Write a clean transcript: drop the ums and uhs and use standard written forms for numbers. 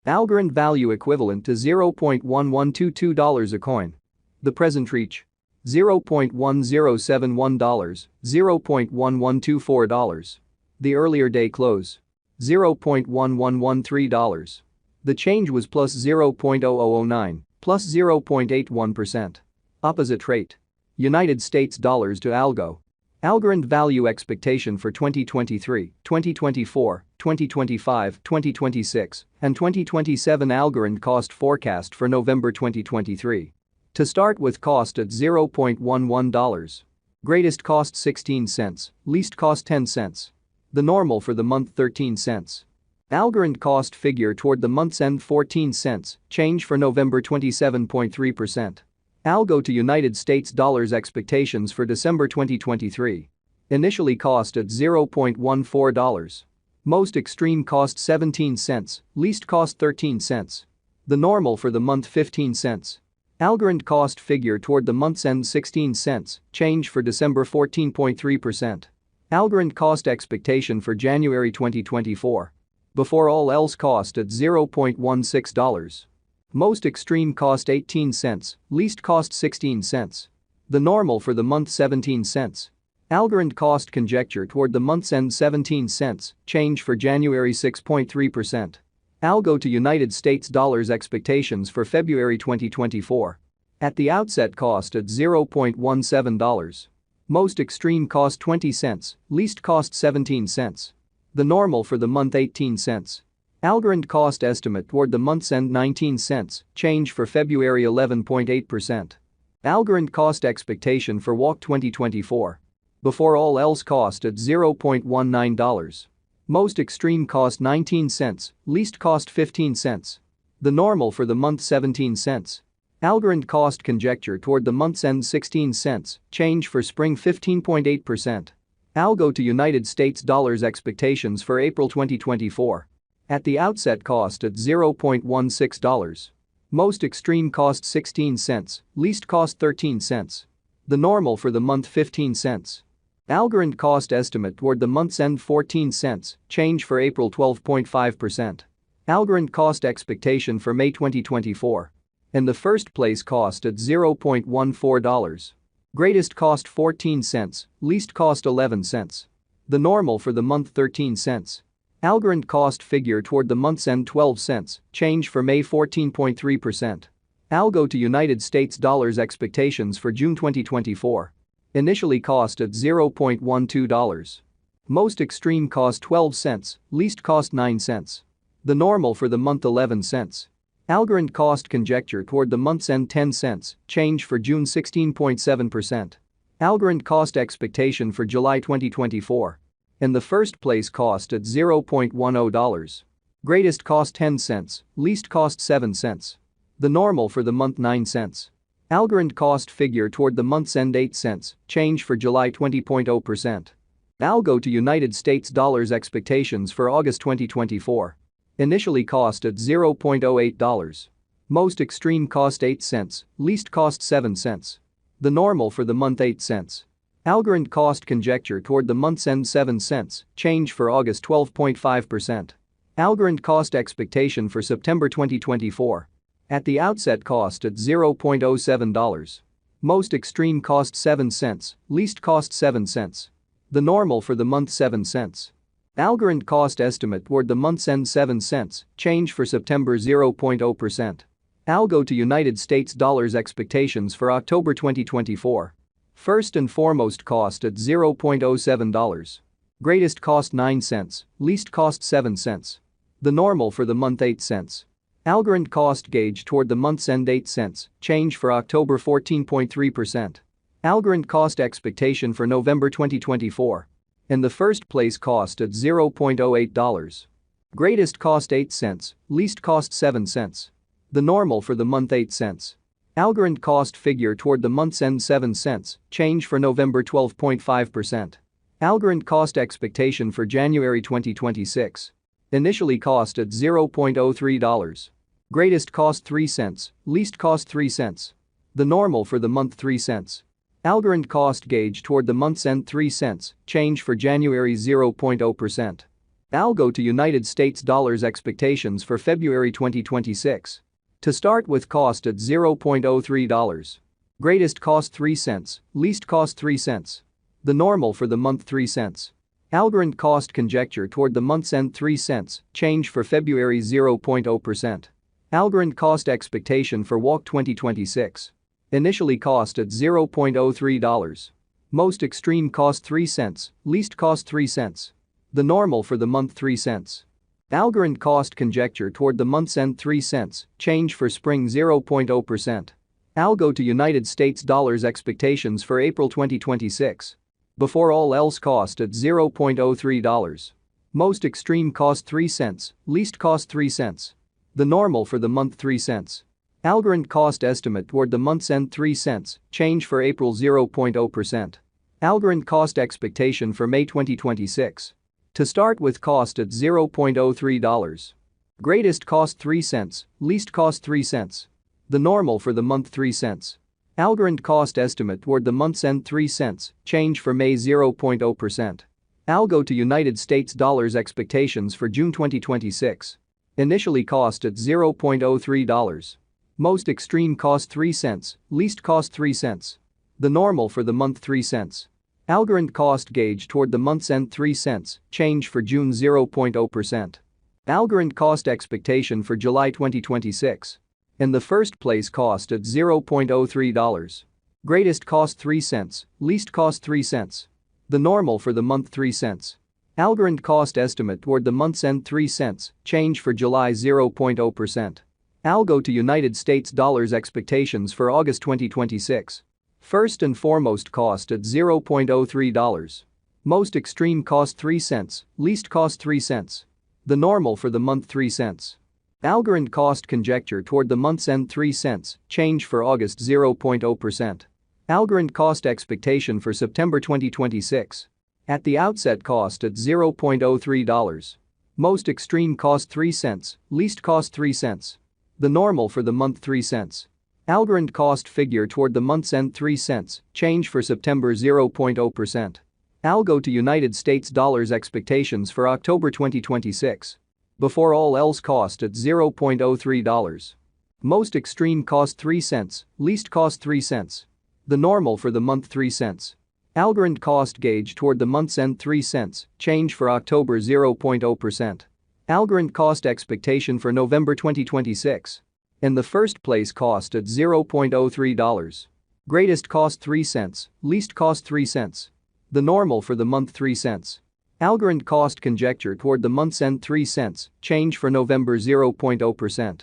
Algorand value equivalent to $0.1122 a coin. The present reach. $0.1071, $0.1124. The earlier day close. $0.1113. The change was plus 0.0009, plus 0.81%. Opposite rate. United States dollars to Algo. Algorand value expectation for 2023, 2024, 2025, 2026, and 2027. Algorand cost forecast for November 2023. To start with, cost at $0.11. Greatest cost 16 cents, least cost 10 cents. The normal for the month 13 cents. Algorand cost figure toward the month's end 14 cents, change for November 27.3%. Algo to United States dollars expectations for December 2023. Initially cost at $0.14. Most extreme cost 17 cents, least cost 13 cents. The normal for the month 15 cents. Algorand cost figure toward the month's end 16 cents, change for December 14.3%. Algorand cost expectation for January 2024. Before all else cost at $0.16. Most extreme cost 18 cents, least cost 16 cents. The normal for the month 17 cents. Algorand cost conjecture toward the month's end 17 cents, change for January 6.3%. Algo to United States dollars expectations for February 2024. At the outset cost at $0.17. Most extreme cost 20 cents, least cost 17 cents. The normal for the month 18 cents. Algorand cost estimate toward the month's end 19 cents, change for February 11.8%. Algorand cost expectation for WAC 2024. Before all else cost at $0.19. Most extreme cost 19 cents, least cost 15 cents. The normal for the month 17 cents. Algorand cost conjecture toward the month's end 16 cents, change for spring 15.8%. Algo to United States dollars expectations for April 2024. At the outset cost at $0.16. Most extreme cost 16 cents, least cost 13 cents. The normal for the month 15 cents. Algorand cost estimate toward the month's end 14 cents, change for April 12.5%. Algorand cost expectation for May 2024. In the first place cost at $0.14. Greatest cost 14 cents, least cost 11 cents. The normal for the month 13 cents. Algorand cost figure toward the month's end 12 cents, change for May 14.3%. Algo to United States dollars expectations for June 2024. Initially cost at $0.12. Most extreme cost 12 cents, least cost 9 cents. The normal for the month 11 cents. Algorand cost conjecture toward the month's end 10 cents, change for June 16.7%. Algorand cost expectation for July 2024. In the first place cost at $0.10. Greatest cost 10 cents, least cost 7 cents. The normal for the month 9 cents. Algorand cost figure toward the month's end 8 cents, change for July 20.0%. Algo to United States dollars expectations for August 2024. Initially cost at $0.08. Most extreme cost 8 cents, least cost 7 cents. The normal for the month 8 cents. Algorand cost conjecture toward the month's end 7 cents, change for August 12.5%. Algorand cost expectation for September 2024. At the outset cost at $0.07. Most extreme cost 7 cents, least cost 7 cents. The normal for the month 7 cents. Algorand cost estimate toward the month's end 7 cents, change for September 0.0%. Algo to United States dollars expectations for October 2024. First and foremost cost at $0.07. Greatest cost 9 cents, least cost 7 cents. The normal for the month 8 cents. Algorand cost gauge toward the month's end 8 cents, change for October 14.3%. Algorand cost expectation for November 2024. In the first place cost at $0.08. Greatest cost 8 cents, least cost 7 cents. The normal for the month 8 cents. Algorand cost figure toward the month's end 7 cents, change for November 12.5%. Algorand cost expectation for January 2026. Initially cost at $0.03. Greatest cost 3 cents, least cost 3 cents. The normal for the month 3 cents. Algorand cost gauge toward the month's end 3 cents, change for January 0.0%. Algo to United States dollars expectations for February 2026. To start with, cost at $0.03. Greatest cost 3 cents, least cost 3 cents. The normal for the month 3 cents. Algorand cost conjecture toward the month's end 3 cents, change for February 0.0%. Algorand cost expectation for WAC 2026. Initially cost at $0.03. Most extreme cost 3 cents, least cost 3 cents. The normal for the month 3 cents. Algorand cost conjecture toward the month's end 3 cents, change for spring 0.0%. Algo to United States dollars expectations for April 2026. Before all else, cost at $0.03. Most extreme cost 3 cents, least cost 3 cents. The normal for the month 3 cents. Algorand cost estimate toward the month's end 3 cents, change for April 0.0%. Algorand cost expectation for May 2026. To start with, cost at $0.03. Greatest cost 3 cents, least cost 3 cents. The normal for the month 3 cents. Algorand cost estimate toward the month's end 3 cents, change for May 0.0%. Algo to United States dollars expectations for June 2026. Initially cost at $0.03. Most extreme cost 3 cents, least cost 3 cents. The normal for the month 3 cents. Algorand cost gauge toward the month's end 3 cents, change for June 0.0%. Algorand cost expectation for July 2026. In the first place, cost at $0.03. Greatest cost 3 cents, least cost 3 cents. The normal for the month 3 cents. Algorand cost estimate toward the month's end 3 cents, change for July 0.0%. Algo to United States dollars expectations for August 2026. First and foremost, cost at $0.03. Most extreme cost 3 cents, least cost 3 cents. The normal for the month 3 cents. Algorand cost conjecture toward the month's end 3 cents, change for August 0.0%. Algorand cost expectation for September 2026. At the outset, cost at $0.03. Most extreme cost 3 cents, least cost 3 cents. The normal for the month 3 cents. Algorand cost figure toward the month's end 3 cents, change for September 0.0%. Algo to United States dollars expectations for October 2026. Before all else, cost at $0.03. Most extreme cost 3 cents, least cost 3 cents. The normal for the month 3 cents. Algorand cost gauge toward the month's end 3 cents, change for October 0.0%. Algorand cost expectation for November 2026. In the first place, cost at $0.03. Greatest cost 3 cents, least cost 3 cents. The normal for the month 3 cents. Algorand cost conjecture toward the month's end 3 cents, change for November 0.0%.